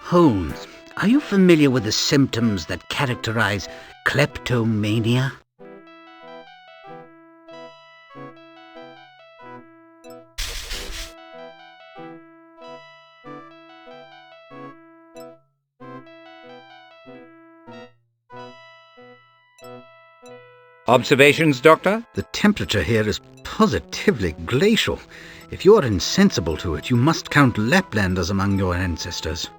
Holmes, are you familiar with the symptoms that characterize kleptomania? Observations, Doctor? The temperature here is positively glacial. If you are insensible to it, you must count Laplanders among your ancestors.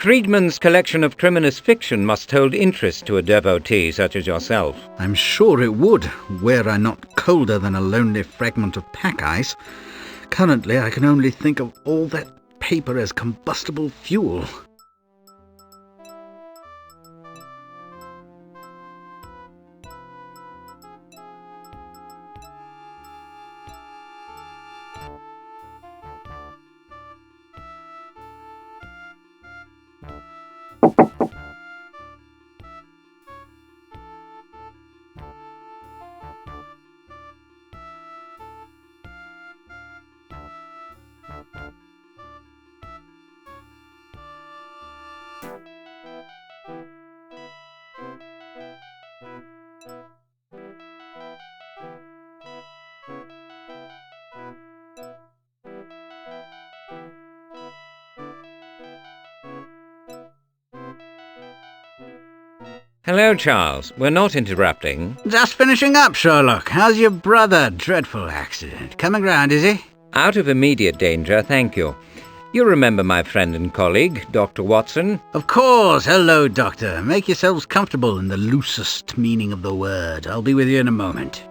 Friedman's collection of criminous fiction must hold interest to a devotee such as yourself. I'm sure it would, were I not colder than a lonely fragment of pack ice. Currently, I can only think of all that paper as combustible fuel. Hello, Charles. We're not interrupting. Just finishing up, Sherlock. How's your brother? Dreadful accident. Coming round, is he? Out of immediate danger, thank you. You remember my friend and colleague, Dr. Watson? Of course. Hello, Doctor. Make yourselves comfortable in the loosest meaning of the word. I'll be with you in a moment.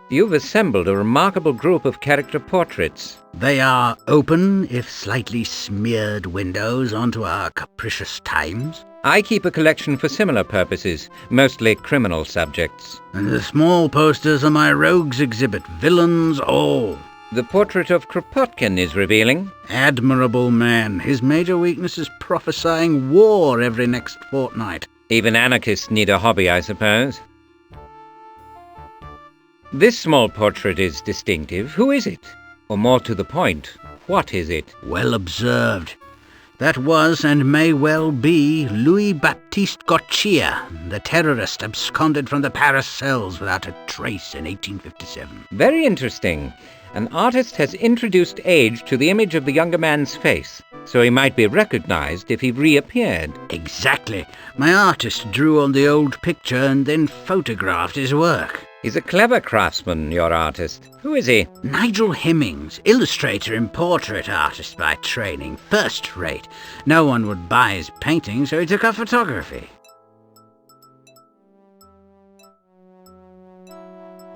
You've assembled a remarkable group of character portraits. They are open, if slightly smeared, windows onto our capricious times. I keep a collection for similar purposes, mostly criminal subjects. And the small posters are my rogues exhibit, villains all. The portrait of Kropotkin is revealing. Admirable man. His major weakness is prophesying war every next fortnight. Even anarchists need a hobby, I suppose. This small portrait is distinctive. Who is it? Or more to the point, What is it? Well observed. That was and may well be Louis Baptiste Gautier, the terrorist absconded from the Paris cells without a trace in 1857. Very interesting. An artist has introduced age to the image of the younger man's face, so he might be recognized if he reappeared. Exactly. My artist drew on the old picture and then photographed his work. He's a clever craftsman, your artist. Who is he? Nigel Hemmings, illustrator and portrait artist by training, first rate. No one would buy his painting, so he took up photography.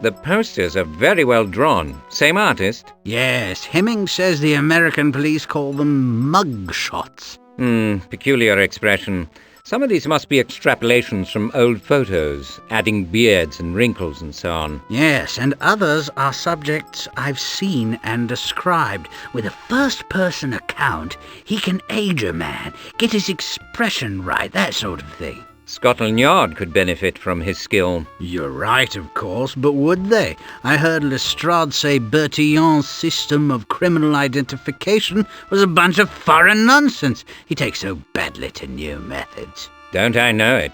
The posters are very well drawn. Same artist? Yes, Hemmings says the American police call them mug shots. Peculiar expression. Some of these must be extrapolations from old photos, adding beards and wrinkles and so on. Yes, and others are subjects I've seen and described. With a first-person account, he can age a man, get his expression right, that sort of thing. Scotland Yard could benefit from his skill. You're right, of course, but would they? I heard Lestrade say Bertillon's system of criminal identification was a bunch of foreign nonsense. He takes so badly to new methods. Don't I know it?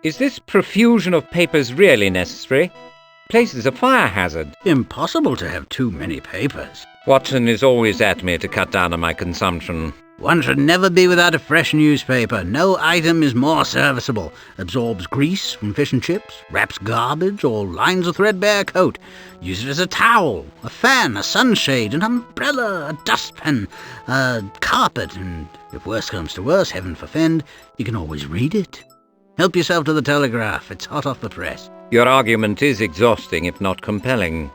Is this profusion of papers really necessary? Place is a fire hazard. Impossible to have too many papers. Watson is always at me to cut down on my consumption. One should never be without a fresh newspaper. No item is more serviceable. Absorbs grease from fish and chips, wraps garbage or lines a threadbare coat. Use it as a towel, a fan, a sunshade, an umbrella, a dustpan, a carpet, and if worse comes to worse, heaven forfend, you can always read it. Help yourself to the Telegraph. It's hot off the press. Your argument is exhausting, if not compelling.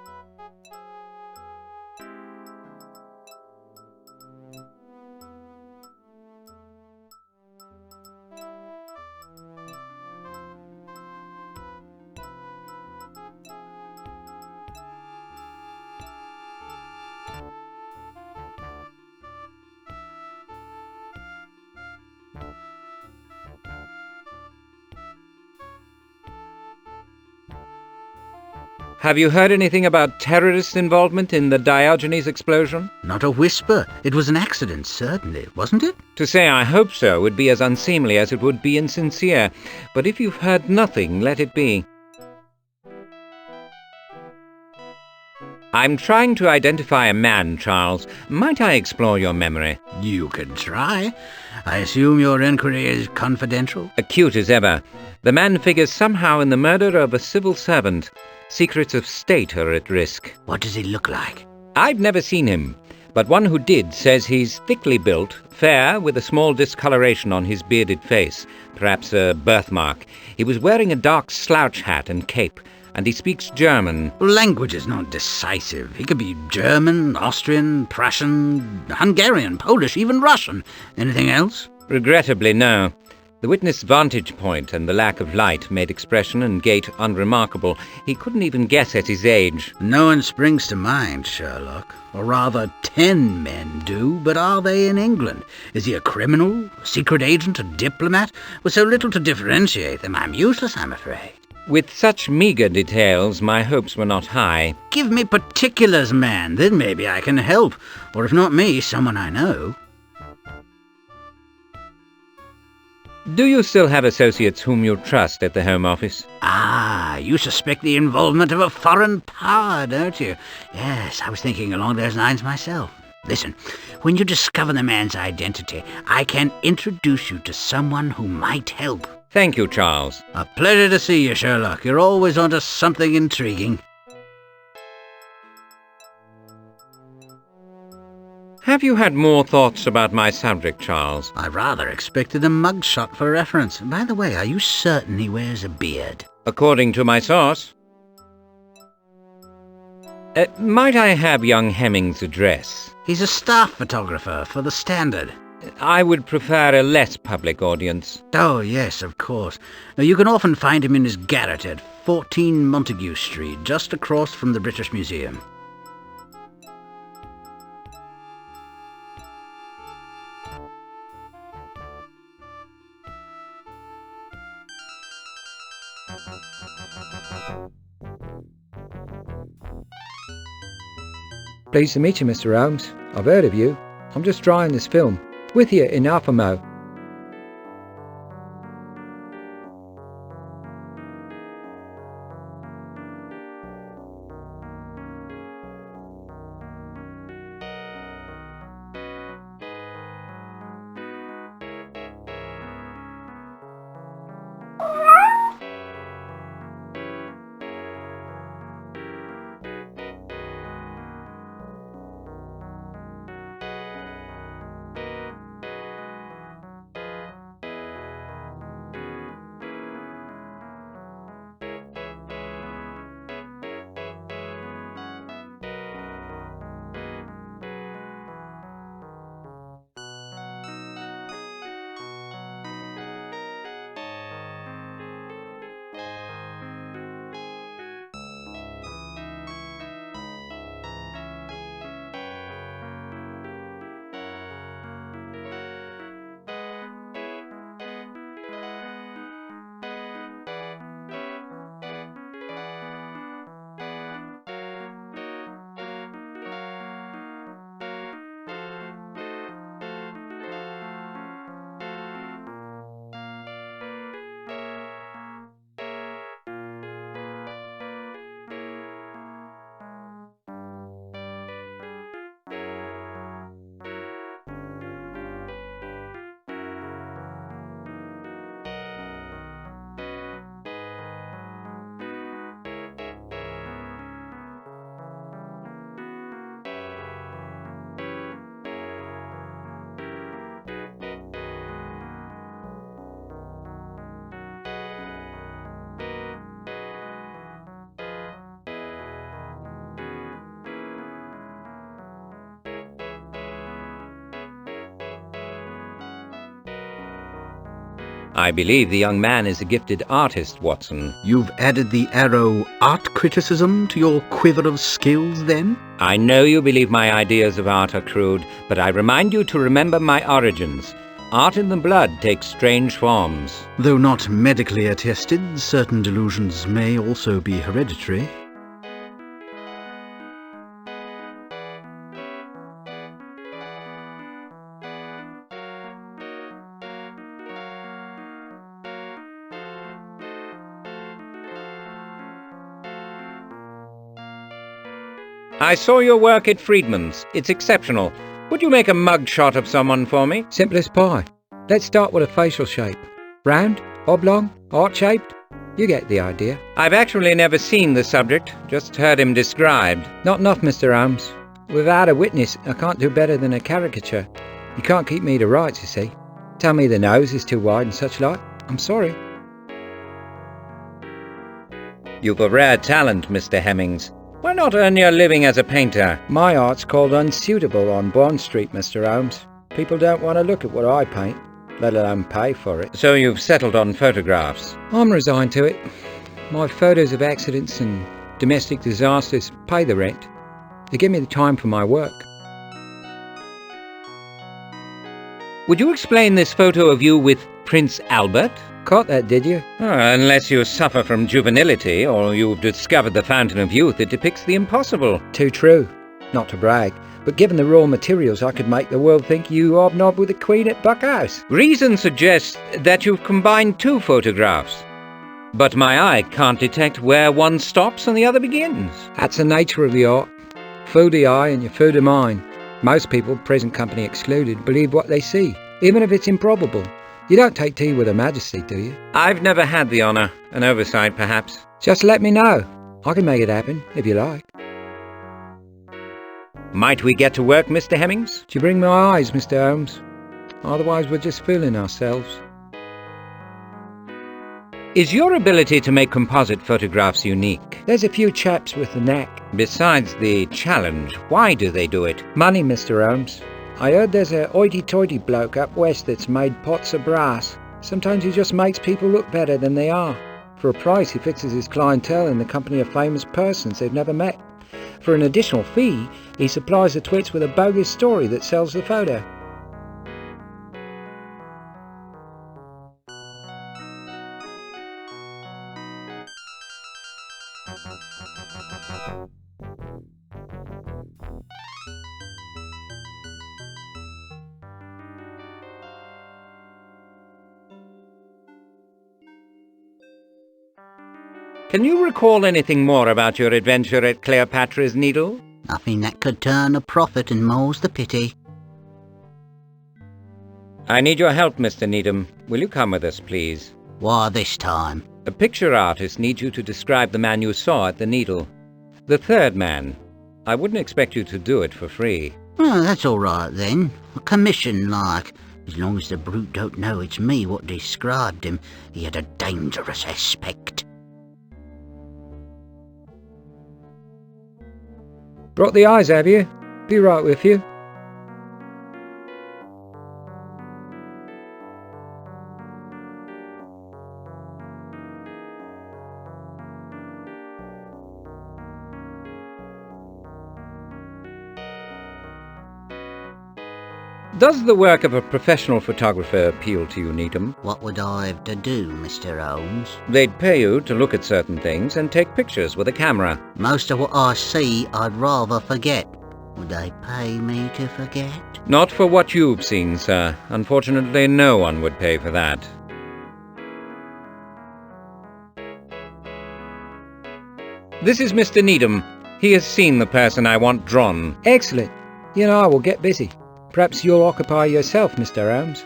Have you heard anything about terrorist involvement in the Diogenes explosion? Not a whisper. It was an accident, certainly, wasn't it? To say I hope so would be as unseemly as it would be insincere, but if you've heard nothing, let it be. I'm trying to identify a man, Charles. Might I explore your memory? You can try. I assume your inquiry is confidential? Acute as ever. The man figures somehow in the murder of a civil servant. Secrets of state are at risk. What does he look like? I've never seen him, but one who did says he's thickly built, fair, with a small discoloration on his bearded face, perhaps a birthmark. He was wearing a dark slouch hat and cape, and he speaks German. Language is not decisive. He could be German, Austrian, Prussian, Hungarian, Polish, even Russian. Anything else? Regrettably, no. The witness' vantage point and the lack of light made expression and gait unremarkable. He couldn't even guess at his age. No one springs to mind, Sherlock. Or rather, 10 men do, but are they in England? Is he a criminal, a secret agent, a diplomat? With so little to differentiate them, I'm useless, I'm afraid. With such meagre details, my hopes were not high. Give me particulars, man, then maybe I can help. Or if not me, someone I know. Do you still have associates whom you trust at the Home Office? Ah, you suspect the involvement of a foreign power, don't you? Yes, I was thinking along those lines myself. Listen, when you discover the man's identity, I can introduce you to someone who might help. Thank you, Charles. A pleasure to see you, Sherlock. You're always onto something intriguing. Have you had more thoughts about my subject, Charles? I rather expected a mugshot for reference. By the way, are you certain he wears a beard? According to my source. Might I have young Hemmings' address? He's a staff photographer for the Standard. I would prefer a less public audience. Oh, yes, of course. Now, you can often find him in his garret at 14 Montague Street, just across from the British Museum. Pleased to meet you, Mr. Holmes. I've heard of you. I'm just drawing this film. With you in Alphamo. I believe the young man is a gifted artist, Watson. You've added the arrow art criticism to your quiver of skills, then? I know you believe my ideas of art are crude, but I remind you to remember my origins. Art in the blood takes strange forms. Though not medically attested, certain delusions may also be hereditary. I saw your work at Friedman's. It's exceptional. Would you make a mug shot of someone for me? Simple as pie. Let's start with a facial shape. Round, oblong, heart-shaped. You get the idea. I've actually never seen the subject, just heard him described. Not enough, Mr. Holmes. Without a witness, I can't do better than a caricature. You can't keep me to rights, you see. Tell me the nose is too wide and such like. I'm sorry. You've a rare talent, Mr. Hemmings. Why not earn your living as a painter? My art's called unsuitable on Bond Street, Mr. Holmes. People don't want to look at what I paint, let alone pay for it. So you've settled on photographs? I'm resigned to it. My photos of accidents and domestic disasters pay the rent. They give me the time for my work. Would you explain this photo of you with Prince Albert? Caught that, did you? Unless you suffer from juvenility, or you've discovered the fountain of youth, it depicts the impossible. Too true. Not to brag, but given the raw materials, I could make the world think you hobnob with the Queen at Buck House. Reason suggests that you've combined two photographs. But my eye can't detect where one stops and the other begins. That's the nature of the art. Fool the eye and you fool the mind. Most people, present company excluded, believe what they see, even if it's improbable. You don't take tea with Her Majesty, do you? I've never had the honour. An oversight, perhaps. Just let me know. I can make it happen, if you like. Might we get to work, Mr. Hemmings? Do you bring my eyes, Mr. Holmes? Otherwise we're just fooling ourselves. Is your ability to make composite photographs unique? There's a few chaps with the knack. Besides the challenge, why do they do it? Money, Mr. Holmes. I heard there's a hoity-toity bloke up west that's made pots of brass. Sometimes he just makes people look better than they are. For a price, he fixes his clientele in the company of famous persons they've never met. For an additional fee, he supplies the twits with a bogus story that sells the photo. Can you recall anything more about your adventure at Cleopatra's Needle? Nothing that could turn a profit, and more's the pity. I need your help, Mr. Needham. Will you come with us, please? Why this time? A picture artist needs you to describe the man you saw at the Needle. The third man. I wouldn't expect you to do it for free. Oh, that's all right then. A commission, like. As long as the brute don't know it's me what described him, he had a dangerous aspect. Brought the eyes, have you? Be right with you. Does the work of a professional photographer appeal to you, Needham? What would I have to do, Mr. Holmes? They'd pay you to look at certain things and take pictures with a camera. Most of what I see I'd rather forget. Would they pay me to forget? Not for what you've seen, sir. Unfortunately, no one would pay for that. This is Mr. Needham. He has seen the person I want drawn. Excellent. You and I will get busy. Perhaps you'll occupy yourself, Mr. Holmes.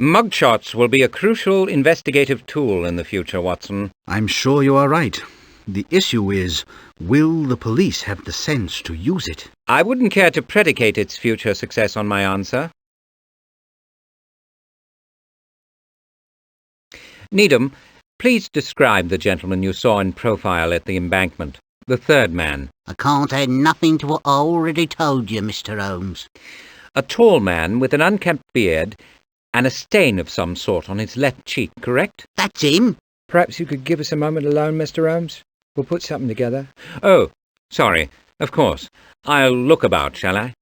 Mugshots will be a crucial investigative tool in the future, Watson. I'm sure you are right. The issue is, will the police have the sense to use it? I wouldn't care to predicate its future success on my answer. Needham, please describe the gentleman you saw in profile at the embankment, the third man. I can't add nothing to what I already told you, Mr. Holmes. A tall man with an unkempt beard and a stain of some sort on his left cheek, correct? That's him. Perhaps you could give us a moment alone, Mr. Holmes? We'll put something together. Oh, sorry. Of course. I'll look about, shall I?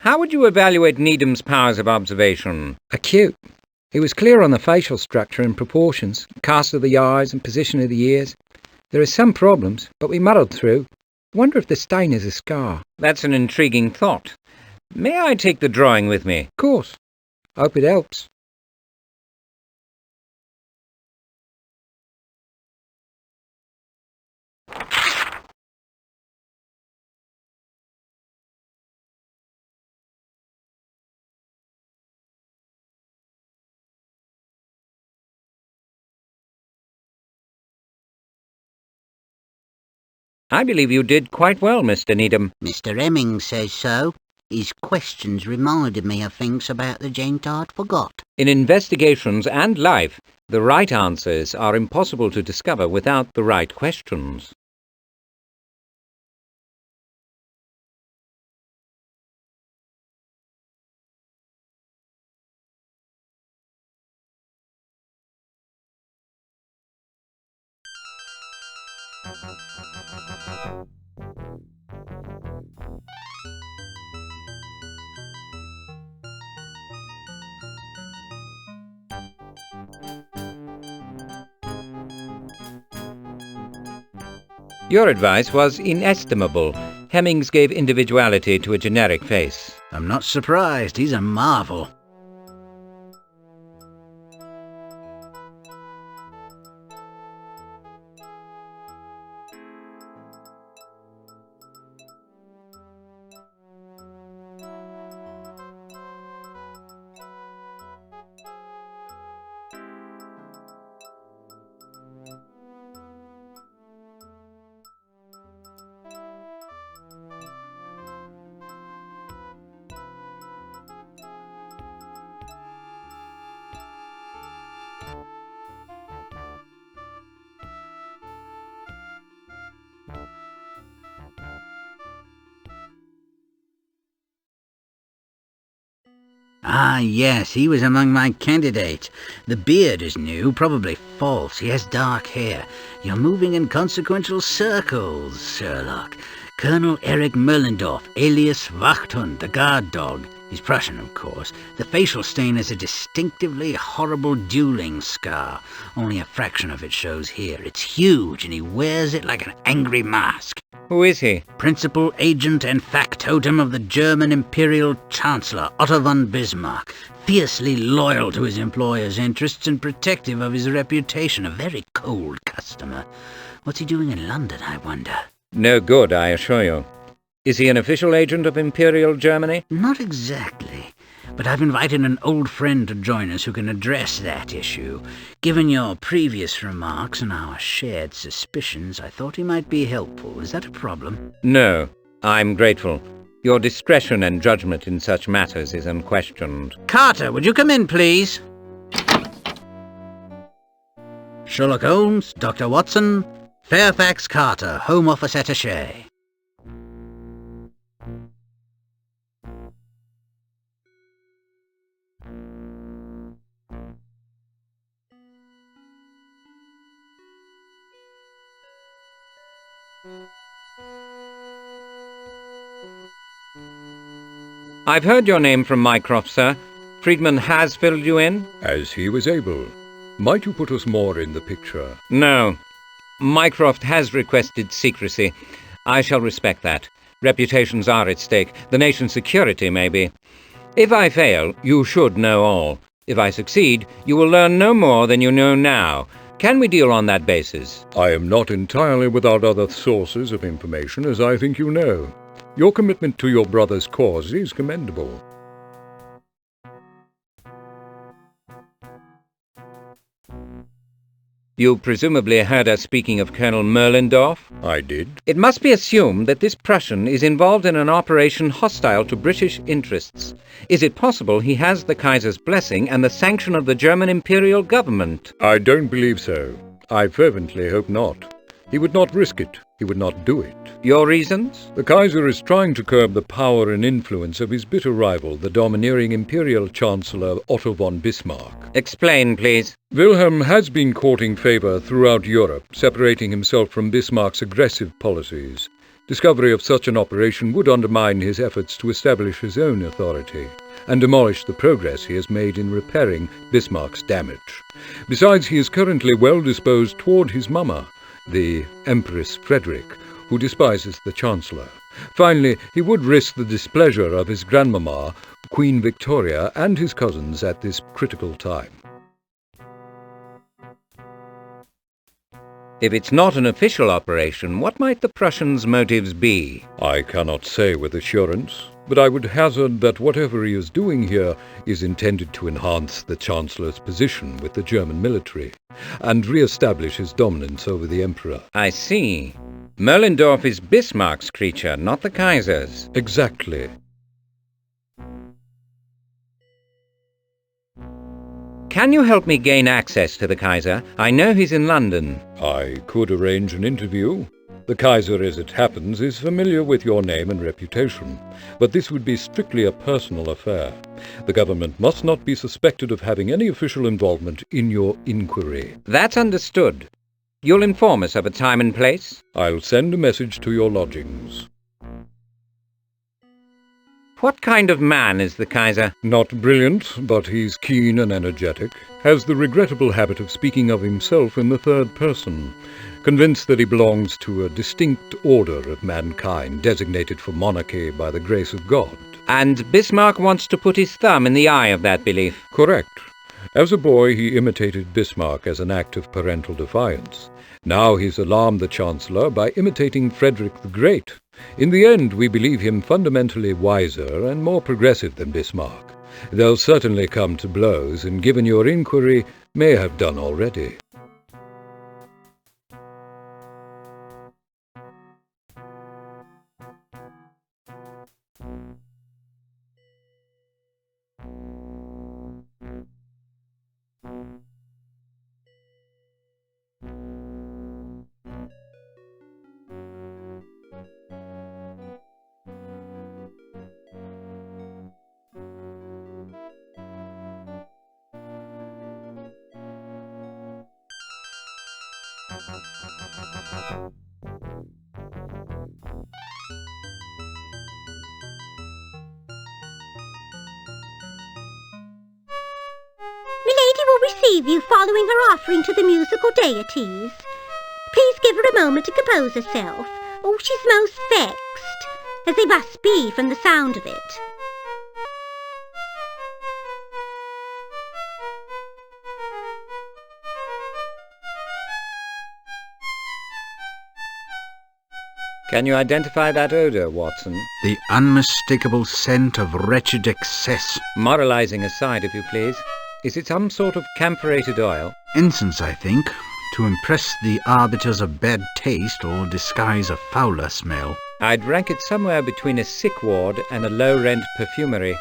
How would you evaluate Needham's powers of observation? Acute. He was clear on the facial structure and proportions, cast of the eyes and position of the ears. There are some problems, but we muddled through. Wonder if the stain is a scar. That's an intriguing thought. May I take the drawing with me? Of course. Hope it helps. I believe you did quite well, Mr. Needham. Mr. Hemmings says so. His questions reminded me of things about the gent I'd forgot. In investigations and life, the right answers are impossible to discover without the right questions. Your advice was inestimable. Hemmings gave individuality to a generic face. I'm not surprised. He's a marvel. Ah, yes, he was among my candidates. The beard is new, probably false. He has dark hair. You're moving in consequential circles, Sherlock. Colonel Erich Merlendorf, alias Wachthund, the guard dog. He's Prussian, of course. The facial stain is a distinctively horrible dueling scar. Only a fraction of it shows here. It's huge, and he wears it like an angry mask. Who is he? Principal agent and factotum of the German Imperial Chancellor, Otto von Bismarck. Fiercely loyal to his employer's interests and protective of his reputation. A very cold customer. What's he doing in London, I wonder? No good, I assure you. Is he an official agent of Imperial Germany? Not exactly. But I've invited an old friend to join us who can address that issue. Given your previous remarks and our shared suspicions, I thought he might be helpful. Is that a problem? No, I'm grateful. Your discretion and judgment in such matters is unquestioned. Carter, would you come in, please? Sherlock Holmes, Dr. Watson, Fairfax Carter, Home Office Attaché. I've heard your name from Mycroft, sir. Friedman has filled you in? As he was able. Might you put us more in the picture? No. Mycroft has requested secrecy. I shall respect that. Reputations are at stake. The nation's security, maybe. If I fail, you should know all. If I succeed, you will learn no more than you know now. Can we deal on that basis? I am not entirely without other sources of information, as I think you know. Your commitment to your brother's cause is commendable. You presumably heard us speaking of Colonel Merlendorf? I did. It must be assumed that this Prussian is involved in an operation hostile to British interests. Is it possible he has the Kaiser's blessing and the sanction of the German Imperial government? I don't believe so. I fervently hope not. He would not risk it. He would not do it. Your reasons? The Kaiser is trying to curb the power and influence of his bitter rival, the domineering Imperial Chancellor Otto von Bismarck. Explain, please. Wilhelm has been courting favor throughout Europe, separating himself from Bismarck's aggressive policies. Discovery of such an operation would undermine his efforts to establish his own authority and demolish the progress he has made in repairing Bismarck's damage. Besides, he is currently well disposed toward his mama, the Empress Frederick, who despises the Chancellor. Finally, he would risk the displeasure of his grandmama, Queen Victoria, and his cousins at this critical time. If it's not an official operation, what might the Prussians' motives be? I cannot say with assurance, but I would hazard that whatever he is doing here is intended to enhance the Chancellor's position with the German military and re-establish his dominance over the Emperor. I see. Merlendorf is Bismarck's creature, not the Kaiser's. Exactly. Can you help me gain access to the Kaiser? I know he's in London. I could arrange an interview. The Kaiser, as it happens, is familiar with your name and reputation, but this would be strictly a personal affair. The government must not be suspected of having any official involvement in your inquiry. That's understood. You'll inform us of a time and place? I'll send a message to your lodgings. What kind of man is the Kaiser? Not brilliant, but he's keen and energetic. Has the regrettable habit of speaking of himself in the third person. Convinced that he belongs to a distinct order of mankind, designated for monarchy by the grace of God. And Bismarck wants to put his thumb in the eye of that belief. Correct. As a boy, he imitated Bismarck as an act of parental defiance. Now he's alarmed the Chancellor by imitating Frederick the Great. In the end, we believe him fundamentally wiser and more progressive than Bismarck. They'll certainly come to blows, and given your inquiry, may have done already. Milady will receive you following her offering to the musical deities. Please give her a moment to compose herself. Oh, she's most vexed, as they must be from the sound of it. Can you identify that odour, Watson? The unmistakable scent of wretched excess. Moralising aside, if you please. Is it some sort of camphorated oil? Incense, I think, to impress the arbiters of bad taste or disguise a fouler smell. I'd rank it somewhere between a sick ward and a low-rent perfumery.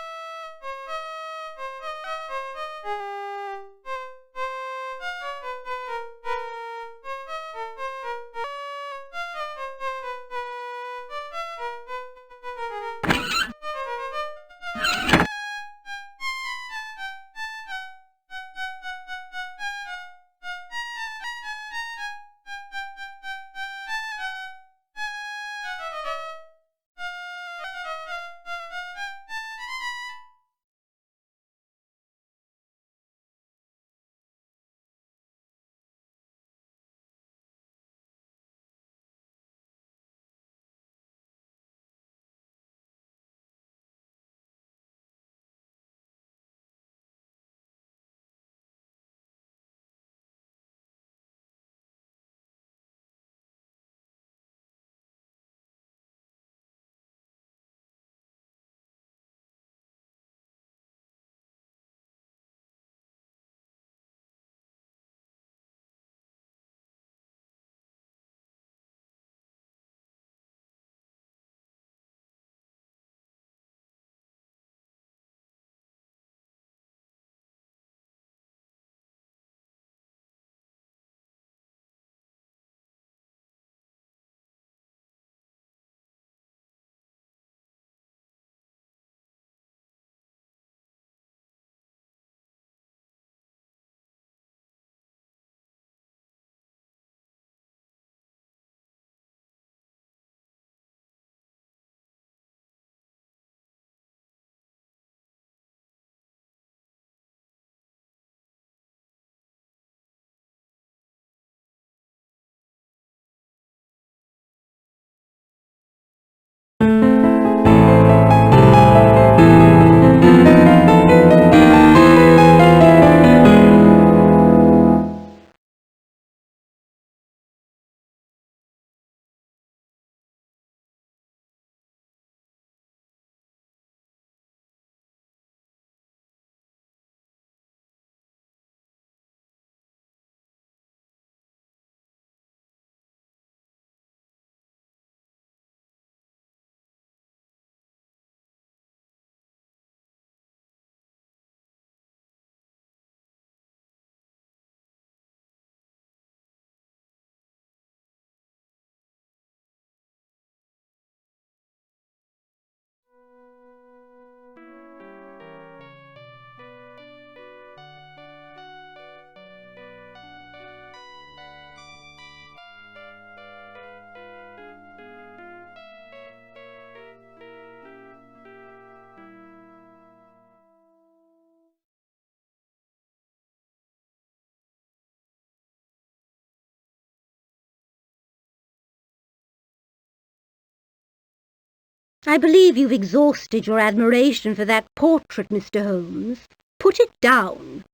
I believe you've exhausted your admiration for that portrait, Mr. Holmes. Put it down.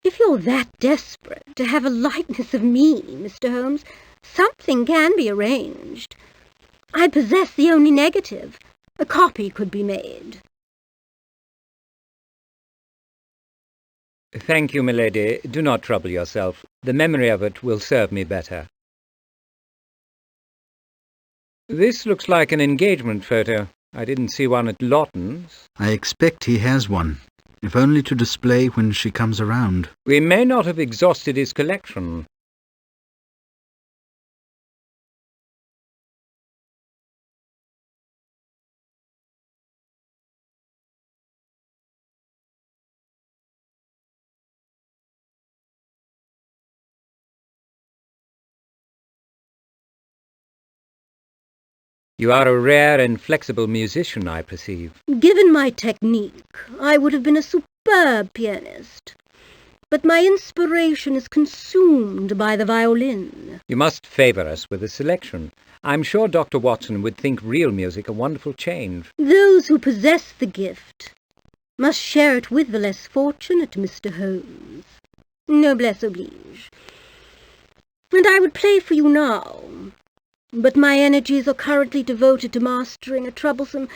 If you're that desperate to have a likeness of me, Mr. Holmes, something can be arranged. I possess the only negative. A copy could be made. Thank you, milady. Do not trouble yourself. The memory of it will serve me better. This looks like an engagement photo. I didn't see one at Lawton's. I expect he has one, if only to display when she comes around. We may not have exhausted his collection. You are a rare and flexible musician, I perceive. Given my technique, I would have been a superb pianist. But my inspiration is consumed by the violin. You must favour us with a selection. I'm sure Dr. Watson would think real music a wonderful change. Those who possess the gift must share it with the less fortunate, Mr. Holmes. Noblesse oblige. And I would play for you now, but my energies are currently devoted to mastering a troublesome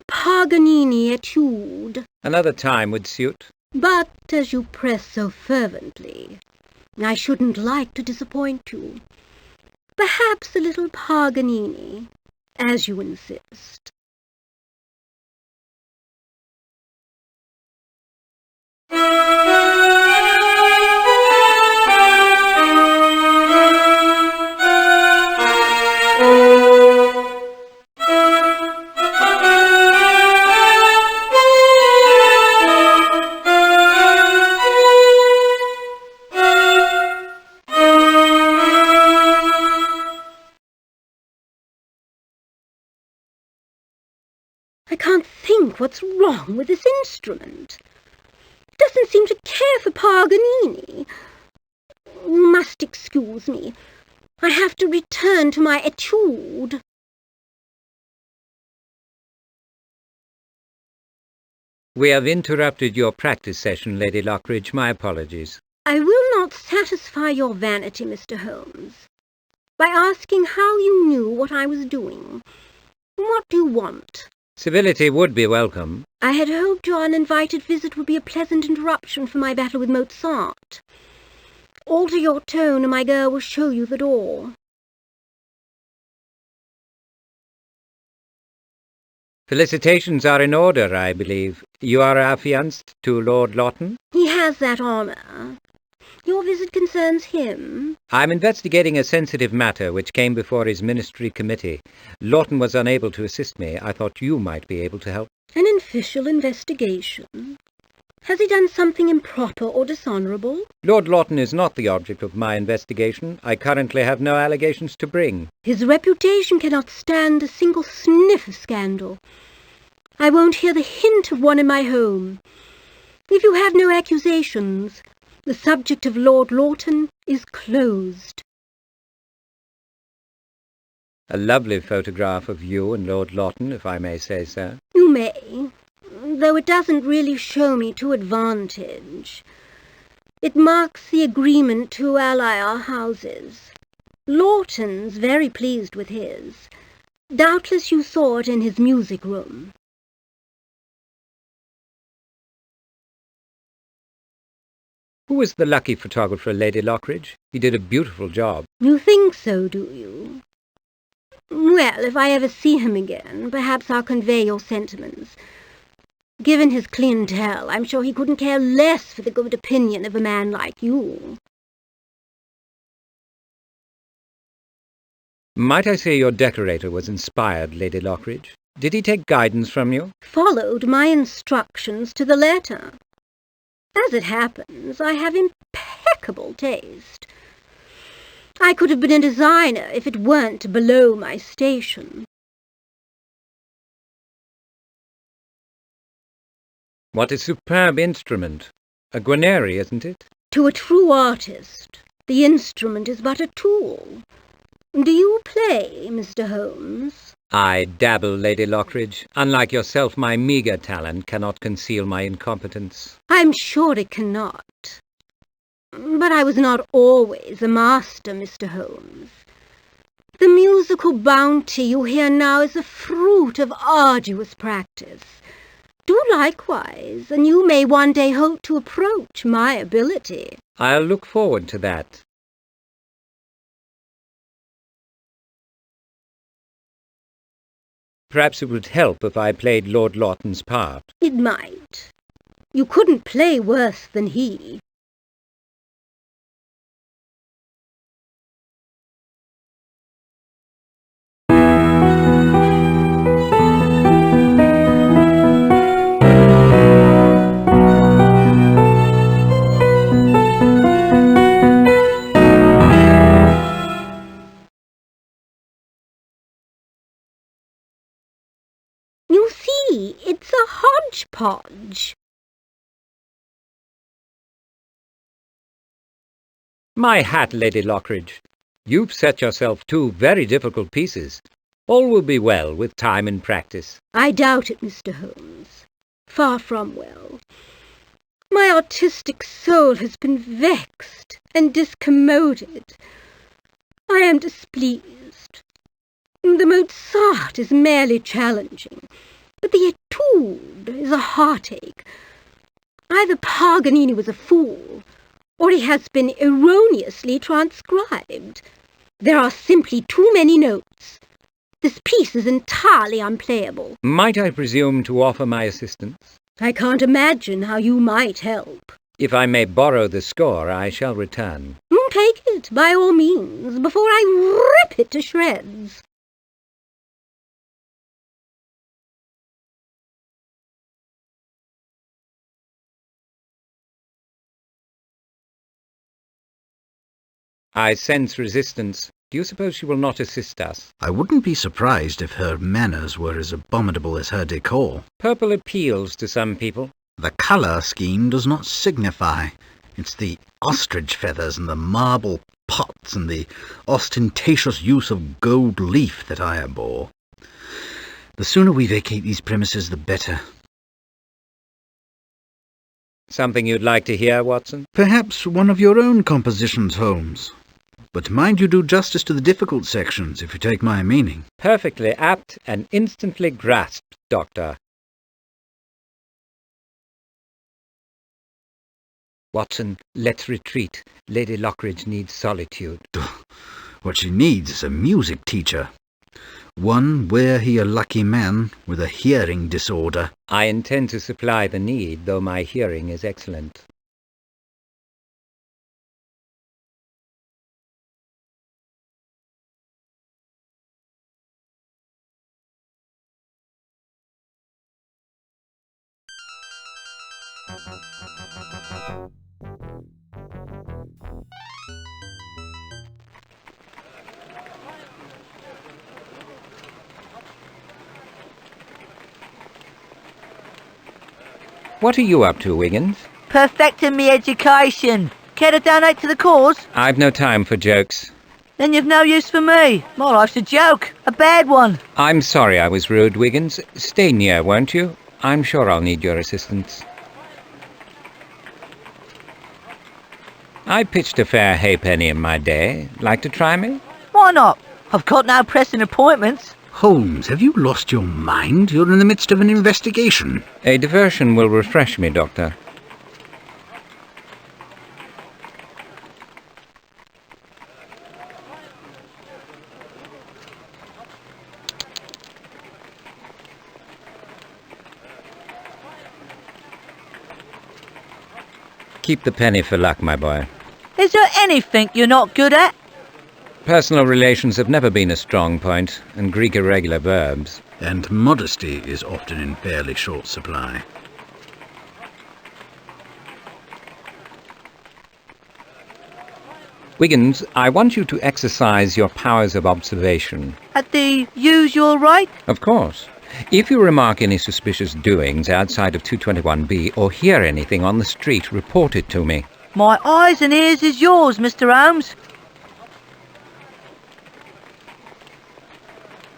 Paganini etude. Another time would suit. But as you press so fervently, I shouldn't like to disappoint you. Perhaps a little Paganini, as you insist. I can't think what's wrong with this instrument. It doesn't seem to care for Paganini. You must excuse me. I have to return to my etude. We have interrupted your practice session, Lady Lockridge. My apologies. I will not satisfy your vanity, Mr. Holmes, by asking how you knew what I was doing. What do you want? Civility would be welcome. I had hoped your uninvited visit would be a pleasant interruption for my battle with Mozart. Alter your tone, and my girl will show you the door. Felicitations are in order, I believe. You are affianced to Lord Lawton? He has that honour. Your visit concerns him. I'm investigating a sensitive matter which came before his ministry committee. Lawton was unable to assist me. I thought you might be able to help. An official investigation? Has he done something improper or dishonourable? Lord Lawton is not the object of my investigation. I currently have no allegations to bring. His reputation cannot stand a single sniff of scandal. I won't hear the hint of one in my home. If you have no accusations, the subject of Lord Lawton is closed. A lovely photograph of you and Lord Lawton, if I may say so. You may, though it doesn't really show me to advantage. It marks the agreement to ally our houses. Lawton's very pleased with his. Doubtless you saw it in his music room. Who was the lucky photographer, Lady Lockridge? He did a beautiful job. You think so, do you? Well, if I ever see him again, perhaps I'll convey your sentiments. Given his clientele, I'm sure he couldn't care less for the good opinion of a man like you. Might I say your decorator was inspired, Lady Lockridge? Did he take guidance from you? Followed my instructions to the letter. As it happens, I have impeccable taste. I could have been a designer if it weren't below my station. What a superb instrument. A Guarneri, isn't it? To a true artist, the instrument is but a tool. Do you play, Mr. Holmes? I dabble, Lady Lockridge. Unlike yourself, my meagre talent cannot conceal my incompetence. I'm sure it cannot. But I was not always a master, Mr. Holmes. The musical bounty you hear now is the fruit of arduous practice. Do likewise, and you may one day hope to approach my ability. I'll look forward to that. Perhaps it would help if I played Lord Lawton's part. It might. You couldn't play worse than he. see, it's a hodgepodge. My hat, Lady Lockridge. You've set yourself two very difficult pieces. All will be well with time and practice. I doubt it, Mr. Holmes. Far from well. My artistic soul has been vexed and discommoded. I am displeased. The Mozart is merely challenging, but the Etude is a heartache. Either Paganini was a fool, or he has been erroneously transcribed. There are simply too many notes. This piece is entirely unplayable. Might I presume to offer my assistance? I can't imagine how you might help. If I may borrow the score, I shall return. Take it, by all means, before I rip it to shreds. I sense resistance. Do you suppose she will not assist us? I wouldn't be surprised if her manners were as abominable as her decor. Purple appeals to some people. The colour scheme does not signify. It's the ostrich feathers and the marble pots and the ostentatious use of gold leaf that I abhor. The sooner we vacate these premises, the better. Something you'd like to hear, Watson? Perhaps one of your own compositions, Holmes. But mind you do justice to the difficult sections, if you take my meaning. Perfectly apt and instantly grasped, Doctor. Watson, let's retreat. Lady Lockridge needs solitude. What she needs is a music teacher. One, were he a lucky man, with a hearing disorder. I intend to supply the need, though my hearing is excellent. What are you up to, Wiggins? Perfecting me education. Care to donate to the cause? I've no time for jokes. Then you've no use for me. My life's a joke. A bad one. I'm sorry I was rude, Wiggins. Stay near, won't you? I'm sure I'll need your assistance. I pitched a fair halfpenny in my day. Like to try me? Why not? I've got no pressing appointments. Holmes, have you lost your mind? You're in the midst of an investigation. A diversion will refresh me, Doctor. Keep the penny for luck, my boy. Is there anything you're not good at? Personal relations have never been a strong point, and Greek irregular verbs. And modesty is often in fairly short supply. Wiggins, I want you to exercise your powers of observation. At the usual rate? Of course. If you remark any suspicious doings outside of 221B or hear anything on the street, report it to me. My eyes and ears is yours, Mr. Holmes.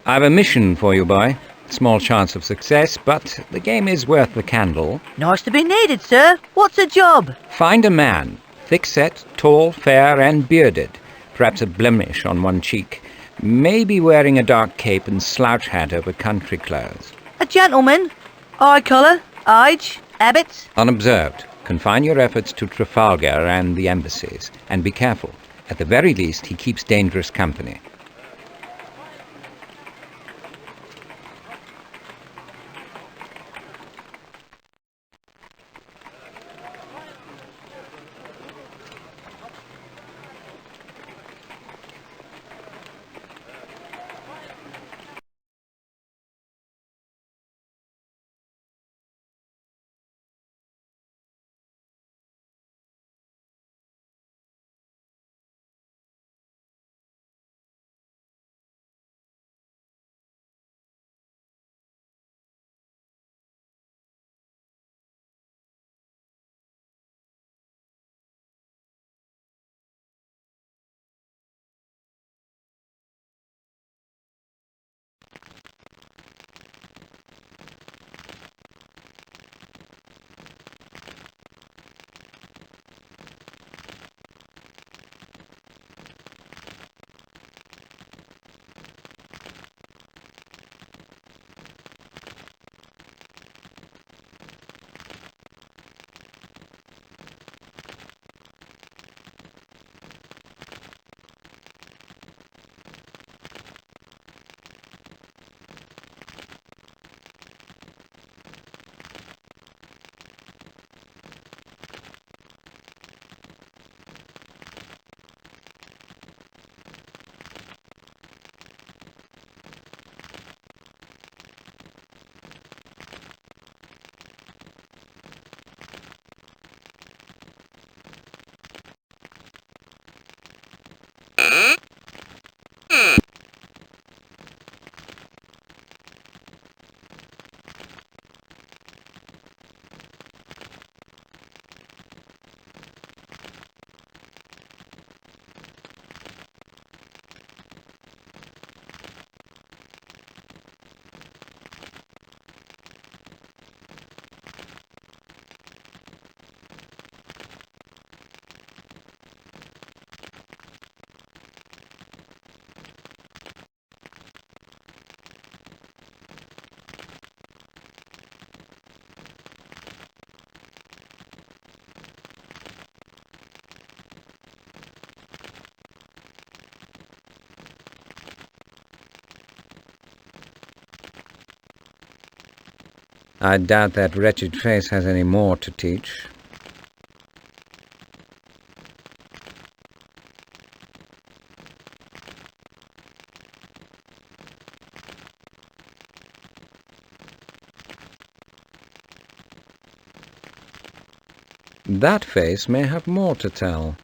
I've a mission for you, boy. Small chance of success, but the game is worth the candle. Nice to be needed, sir. What's the job? Find a man, thick-set, tall, fair, and bearded. Perhaps a blemish on one cheek. Maybe wearing a dark cape and slouch hat over country clothes. A gentleman? Eye colour? Age? Habits? Unobserved. Confine your efforts to Trafalgar and the embassies. And be careful. At the very least, he keeps dangerous company. I doubt that wretched face has any more to teach. That face may have more to tell.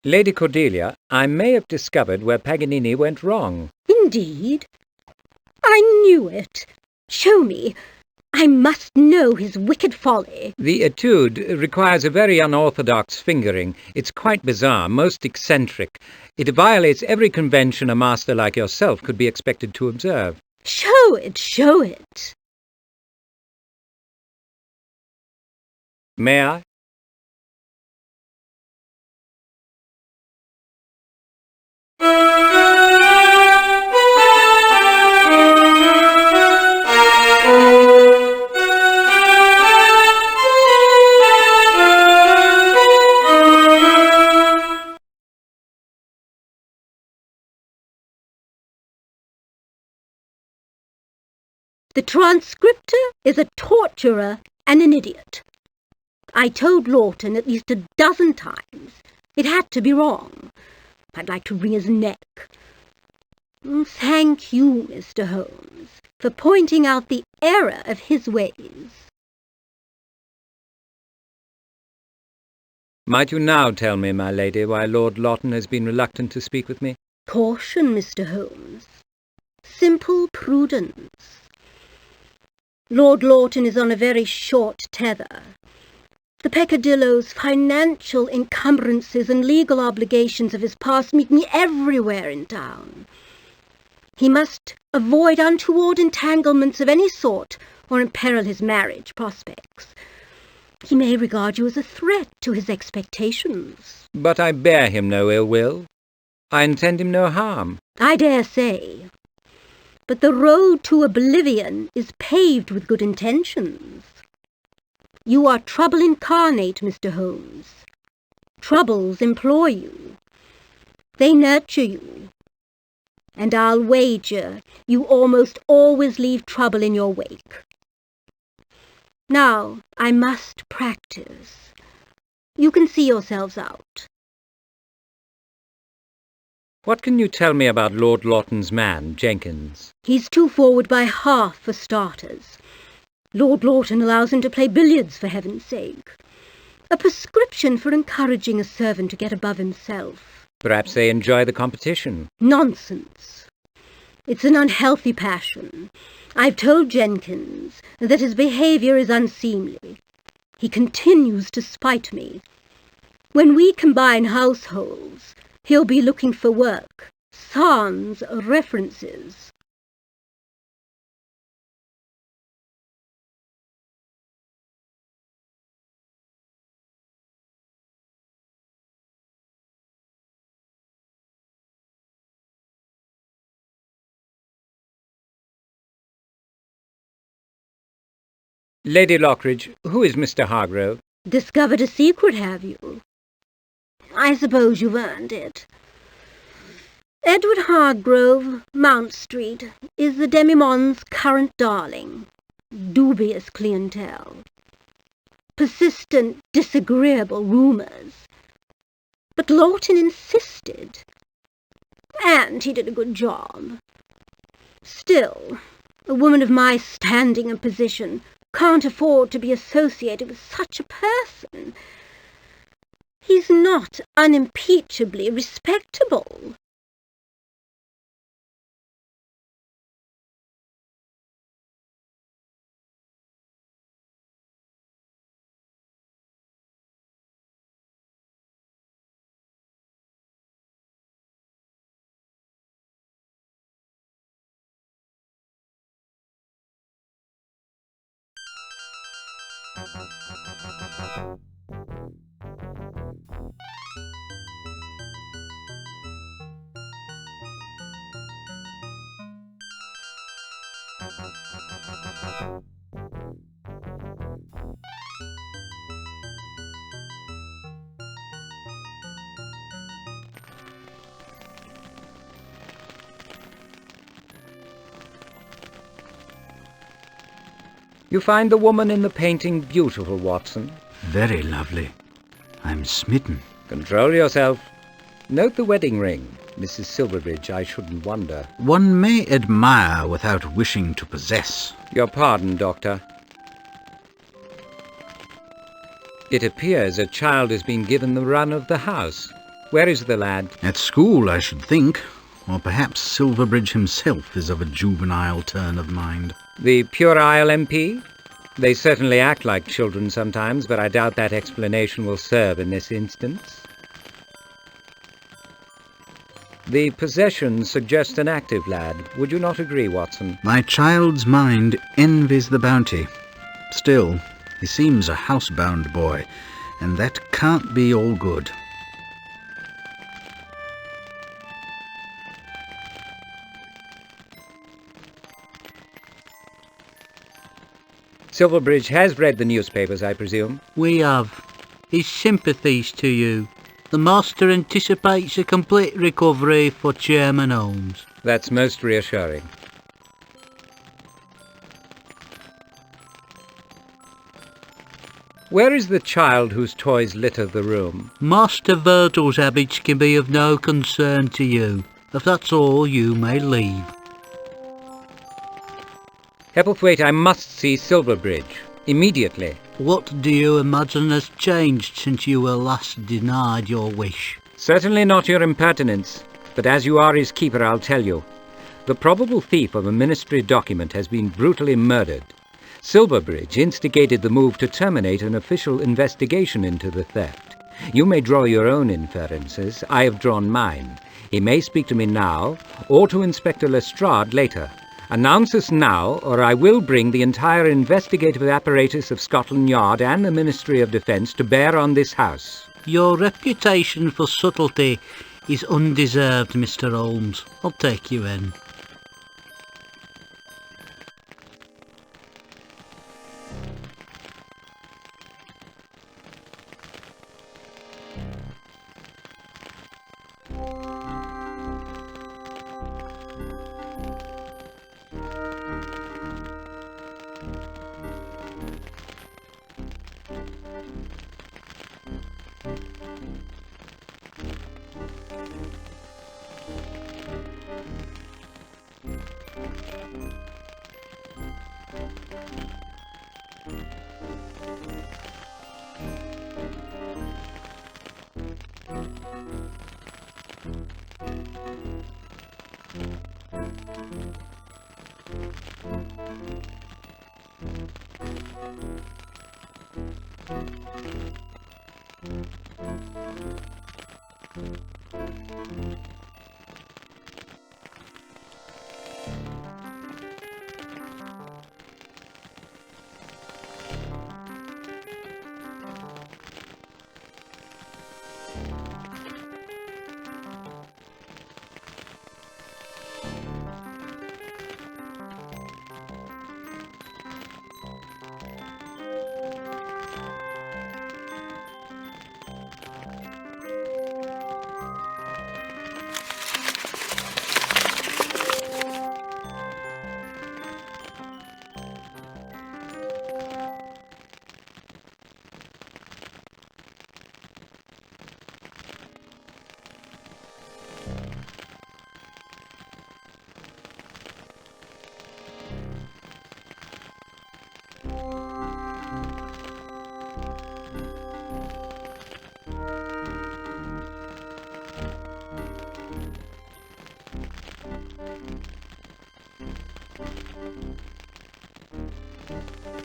Lady Cordelia, I may have discovered where Paganini went wrong. Indeed? I knew it. Show me. I must know his wicked folly. The etude requires a very unorthodox fingering. It's quite bizarre, most eccentric. It violates every convention a master like yourself could be expected to observe. Show it, show it. May I? The transcriptor is a torturer and an idiot. I told Lawton at least a dozen times it had to be wrong. I'd like to wring his neck. Thank you, Mr. Holmes, for pointing out the error of his ways. Might you now tell me, my lady, why Lord Lawton has been reluctant to speak with me? Caution, Mr. Holmes. Simple prudence. Lord Lawton is on a very short tether. The peccadilloes, financial encumbrances and legal obligations of his past meet me everywhere in town. He must avoid untoward entanglements of any sort or imperil his marriage prospects. He may regard you as a threat to his expectations. But I bear him no ill will. I intend him no harm. I dare say. But the road to oblivion is paved with good intentions. You are trouble incarnate, Mr. Holmes. Troubles employ you. They nurture you. And I'll wager you almost always leave trouble in your wake. Now, I must practice. You can see yourselves out. What can you tell me about Lord Lawton's man, Jenkins? He's too forward by half, for starters. Lord Lawton allows him to play billiards, for heaven's sake. A prescription for encouraging a servant to get above himself. Perhaps they enjoy the competition. Nonsense. It's an unhealthy passion. I've told Jenkins that his behaviour is unseemly. He continues to spite me. When we combine households, he'll be looking for work, sans references. Lady Lockridge, who is Mr. Hargrove? Discovered a secret, have you? I suppose you've earned it. Edward Hargrove, Mount Street, is the demi-monde's current darling. Dubious clientele. Persistent, disagreeable rumours. But Lawton insisted. And he did a good job. Still, a woman of my standing and position can't afford to be associated with such a person. He's not unimpeachably respectable. You find the woman in the painting beautiful, Watson? Very lovely. I'm smitten. Control yourself. Note the wedding ring. Mrs. Silverbridge, I shouldn't wonder. One may admire without wishing to possess. Your pardon, Doctor. It appears a child has been given the run of the house. Where is the lad? At school, I should think. Or perhaps Silverbridge himself is of a juvenile turn of mind. The puerile MP? They certainly act like children sometimes, but I doubt that explanation will serve in this instance. The possession suggests an active lad. Would you not agree, Watson? My child's mind envies the bounty. Still, he seems a housebound boy, and that can't be all good. Silverbridge has read the newspapers, I presume? We have. His sympathies to you. The master anticipates a complete recovery for Chairman Holmes. That's most reassuring. Where is the child whose toys litter the room? Master Virgil's habits can be of no concern to you. If that's all, you may leave. Hepplethwaite, I must see Silverbridge. Immediately. What do you imagine has changed since you were last denied your wish? Certainly not your impertinence, but as you are his keeper, I'll tell you. The probable thief of a ministry document has been brutally murdered. Silverbridge instigated the move to terminate an official investigation into the theft. You may draw your own inferences. I have drawn mine. He may speak to me now, or to Inspector Lestrade later. Announce this now, or I will bring the entire investigative apparatus of Scotland Yard and the Ministry of Defence to bear on this house. Your reputation for subtlety is undeserved, Mr. Holmes. I'll take you in.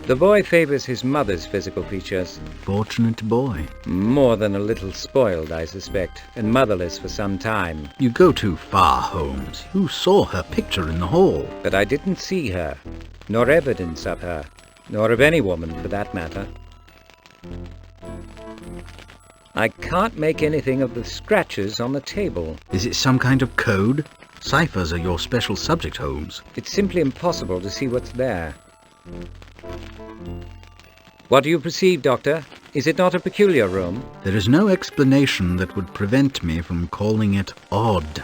The boy favours his mother's physical features. Fortunate boy. More than a little spoiled, I suspect, and motherless for some time. You go too far, Holmes. You saw her picture in the hall. But I didn't see her, nor evidence of her, nor of any woman for that matter. I can't make anything of the scratches on the table. Is it some kind of code? Ciphers are your special subject, Holmes. It's simply impossible to see what's there. What do you perceive, Doctor? Is it not a peculiar room? There is no explanation that would prevent me from calling it odd.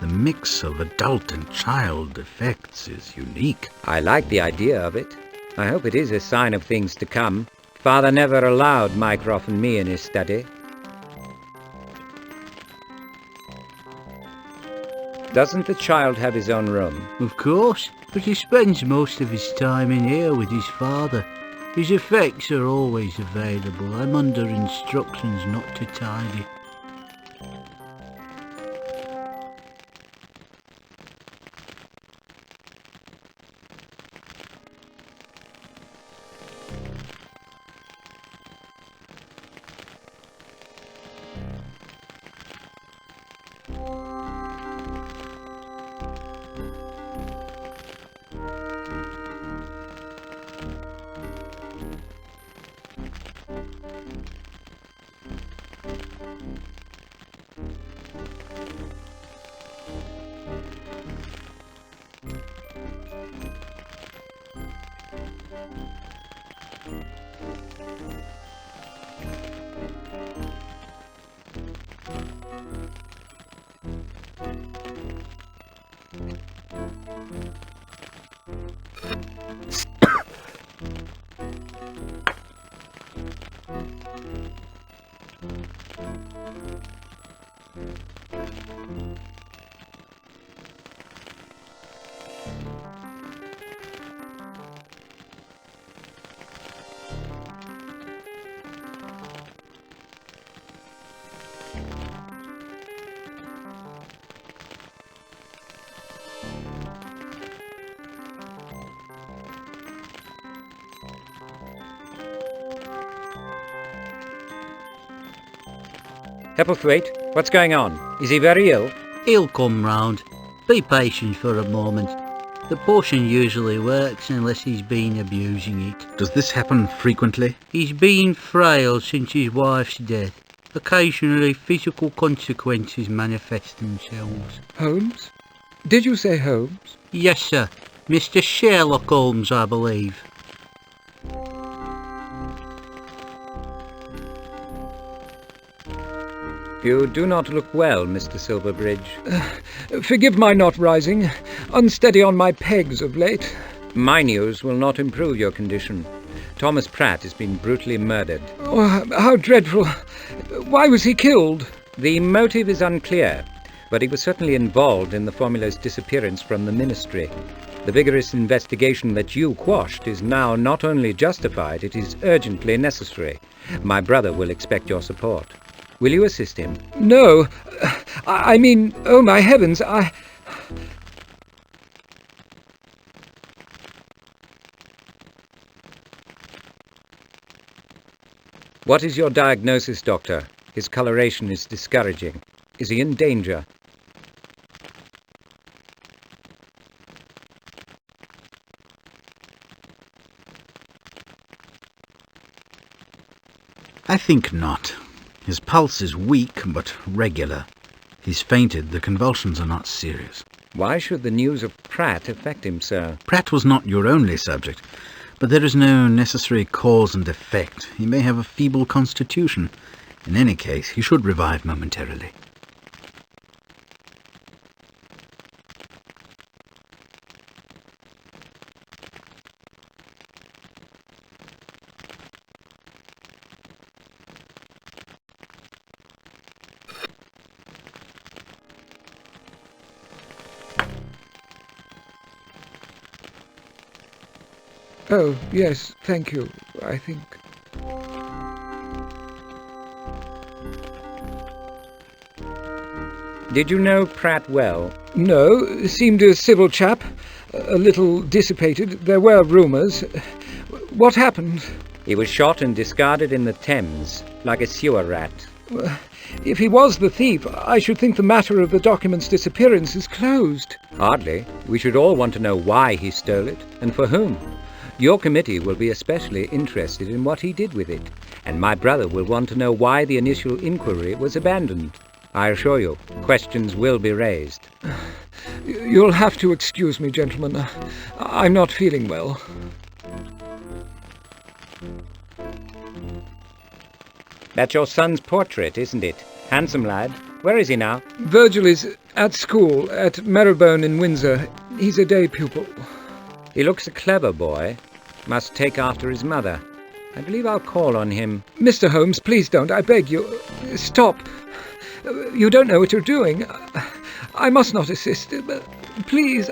The mix of adult and child effects is unique. I like the idea of it. I hope it is a sign of things to come. Father never allowed Mycroft and me in his study. Doesn't the child have his own room? Of course, but he spends most of his time in here with his father. His effects are always available. I'm under instructions not to tidy. Hepplethwaite, what's going on? Is he very ill? He'll come round. Be patient for a moment. The potion usually works unless he's been abusing it. Does this happen frequently? He's been frail since his wife's death. Occasionally physical consequences manifest themselves. Holmes? Did you say Holmes? Yes, sir. Mr. Sherlock Holmes, I believe. You do not look well, Mr. Silverbridge. Forgive my not rising. Unsteady on my pegs of late. My news will not improve your condition. Thomas Pratt has been brutally murdered. Oh, how dreadful. Why was he killed? The motive is unclear, but he was certainly involved in the formula's disappearance from the ministry. The vigorous investigation that you quashed is now not only justified, it is urgently necessary. My brother will expect your support. Will you assist him? No. I mean, oh my heavens, What is your diagnosis, Doctor? His coloration is discouraging. Is he in danger? I think not. His pulse is weak, but regular. He's fainted. The convulsions are not serious. Why should the news of Pratt affect him, sir? Pratt was not your only subject, but there is no necessary cause and effect. He may have a feeble constitution. In any case, he should revive momentarily. Oh, yes, thank you, I think. Did you know Pratt well? No, seemed a civil chap, a little dissipated. There were rumours. What happened? He was shot and discarded in the Thames, like a sewer rat. If he was the thief, I should think the matter of the document's disappearance is closed. Hardly. We should all want to know why he stole it, and for whom. Your committee will be especially interested in what he did with it, and my brother will want to know why the initial inquiry was abandoned. I assure you, questions will be raised. You'll have to excuse me, gentlemen. I'm not feeling well. That's your son's portrait, isn't it? Handsome lad. Where is he now? Virgil is at school at Marylebone in Windsor. He's a day pupil. He looks a clever boy. Must take after his mother. I believe I'll call on him. Mr. Holmes, please don't. I beg you. Stop. You don't know what you're doing. I must not assist. Please.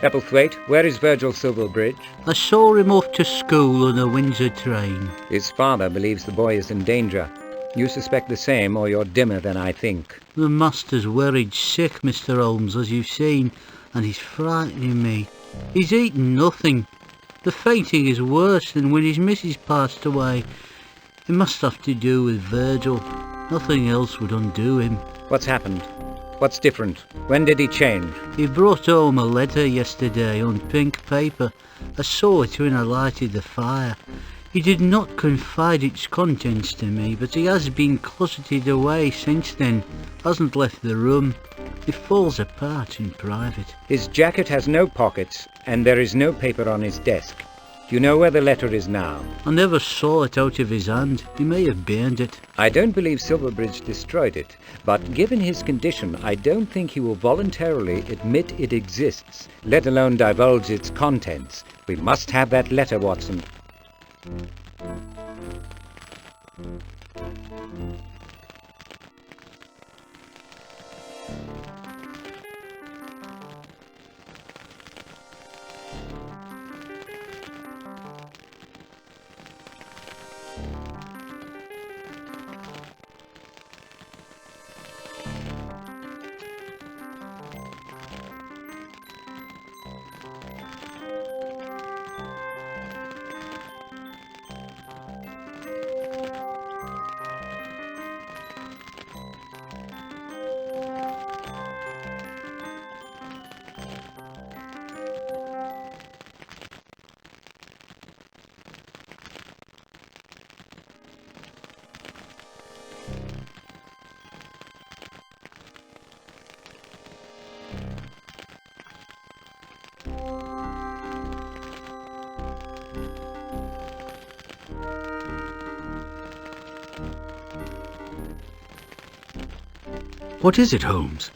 Applethwaite, where is Virgil Silverbridge? I saw him off to school on a Windsor train. His father believes the boy is in danger. You suspect the same, or you're dimmer than I think. The master's worried sick, Mr. Holmes, as you've seen, and he's frightening me. He's eaten nothing. The fainting is worse than when his missus passed away. It must have to do with Virgil. Nothing else would undo him. What's happened? What's different? When did he change? He brought home a letter yesterday on pink paper. I saw it when I lighted the fire. He did not confide its contents to me, but he has been closeted away since then. Hasn't left the room. He falls apart in private. His jacket has no pockets, and there is no paper on his desk. Do you know where the letter is now? I never saw it out of his hand. He may have burned it. I don't believe Silverbridge destroyed it, but given his condition, I don't think he will voluntarily admit it exists, let alone divulge its contents. We must have that letter, Watson. What is it, Holmes?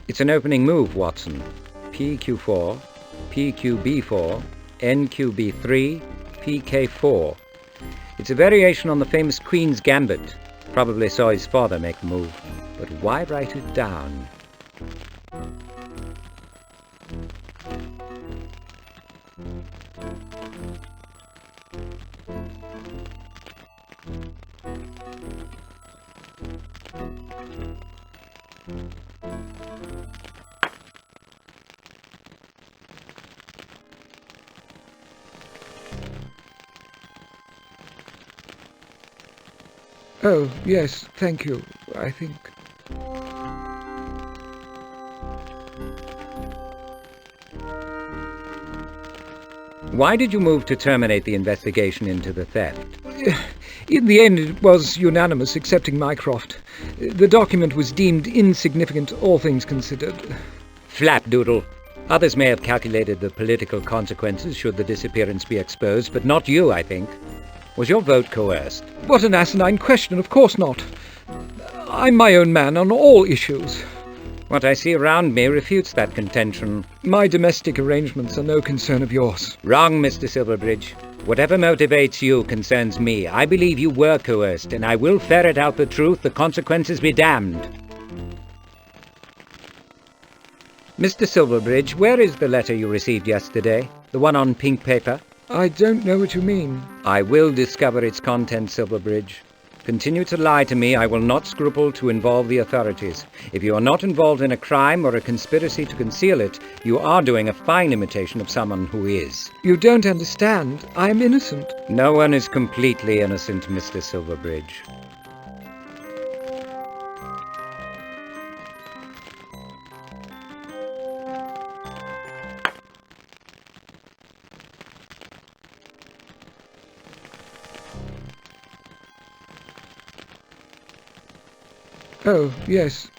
It's an opening move, Watson. PQ4, PQB4, NQB3, PK4. It's a variation on the famous Queen's Gambit. Probably saw his father make the move. But why write it down? Oh, yes, thank you, I think. Why did you move to terminate the investigation into the theft? In the end, it was unanimous, excepting Mycroft. The document was deemed insignificant, all things considered. Flapdoodle. Others may have calculated the political consequences should the disappearance be exposed, but not you, I think. Was your vote coerced? What an asinine question, of course not. I'm my own man on all issues. What I see around me refutes that contention. My domestic arrangements are no concern of yours. Wrong, Mr. Silverbridge. Whatever motivates you concerns me. I believe you were coerced, and I will ferret out the truth, the consequences be damned. Mr. Silverbridge, where is the letter you received yesterday? The one on pink paper? I don't know what you mean. I will discover its contents, Silverbridge. Continue to lie to me, I will not scruple to involve the authorities. If you are not involved in a crime or a conspiracy to conceal it, you are doing a fine imitation of someone who is. You don't understand. I am innocent. No one is completely innocent, Mr. Silverbridge. Oh, yes.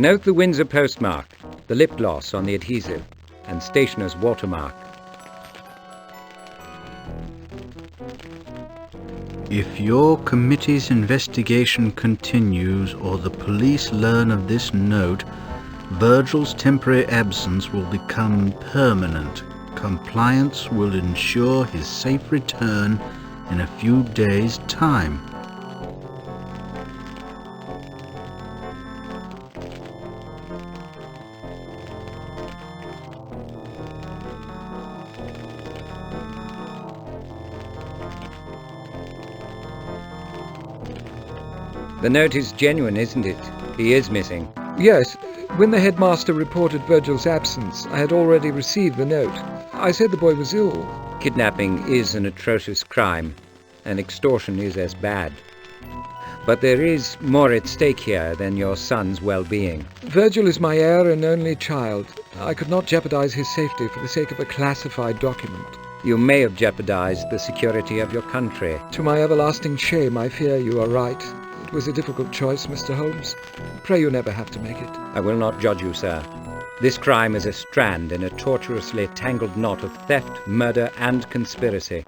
Note the Windsor postmark, the lip gloss on the adhesive, and stationer's watermark. If your committee's investigation continues or the police learn of this note, Virgil's temporary absence will become permanent. Compliance will ensure his safe return in a few days' time. The note is genuine, isn't it? He is missing. Yes. When the headmaster reported Virgil's absence, I had already received the note. I said the boy was ill. Kidnapping is an atrocious crime, and extortion is as bad. But there is more at stake here than your son's well-being. Virgil is my heir and only child. I could not jeopardize his safety for the sake of a classified document. You may have jeopardized the security of your country. To my everlasting shame, I fear you are right. It was a difficult choice, Mr. Holmes. Pray you never have to make it. I will not judge you, sir. This crime is a strand in a tortuously tangled knot of theft, murder, and conspiracy.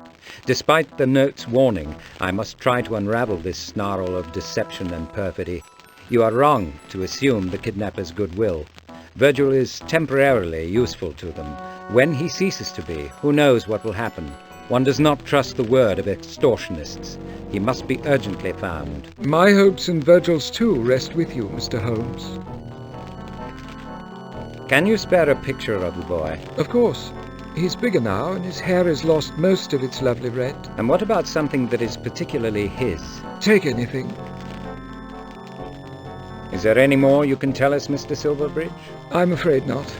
Despite the note's warning, I must try to unravel this snarl of deception and perfidy. You are wrong to assume the kidnapper's goodwill. Virgil is temporarily useful to them. When he ceases to be, who knows what will happen? One does not trust the word of extortionists. He must be urgently found. My hopes and Virgil's too rest with you, Mr. Holmes. Can you spare a picture of the boy? Of course. He's bigger now, and his hair has lost most of its lovely red. And what about something that is particularly his? Take anything. Is there any more you can tell us, Mr. Silverbridge? I'm afraid not.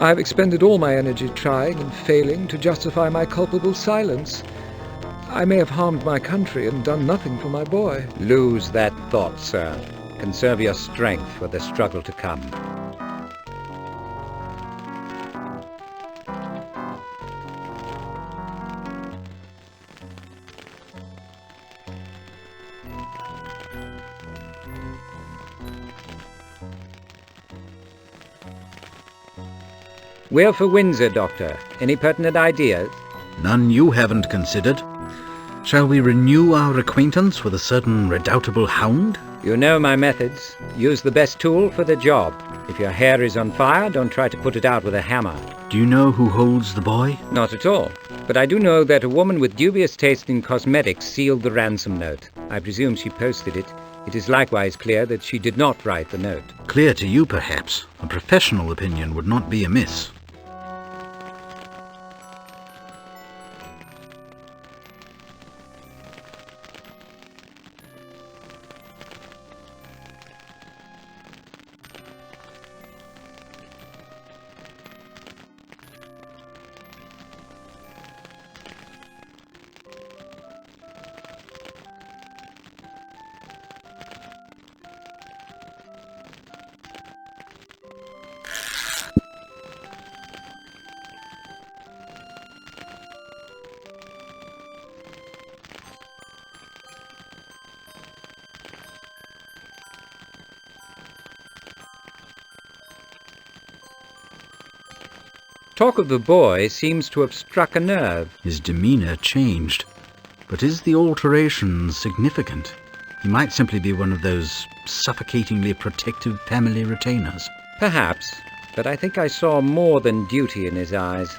I have expended all my energy trying and failing to justify my culpable silence. I may have harmed my country and done nothing for my boy. Lose that thought, sir. Conserve your strength for the struggle to come. We're for Windsor, Doctor. Any pertinent ideas? None you haven't considered. Shall we renew our acquaintance with a certain redoubtable hound? You know my methods. Use the best tool for the job. If your hair is on fire, don't try to put it out with a hammer. Do you know who holds the boy? Not at all. But I do know that a woman with dubious taste in cosmetics sealed the ransom note. I presume she posted it. It is likewise clear that she did not write the note. Clear to you, perhaps. A professional opinion would not be amiss. Talk of the boy seems to have struck a nerve. His demeanor changed. But is the alteration significant? He might simply be one of those suffocatingly protective family retainers. Perhaps, but I think I saw more than duty in his eyes.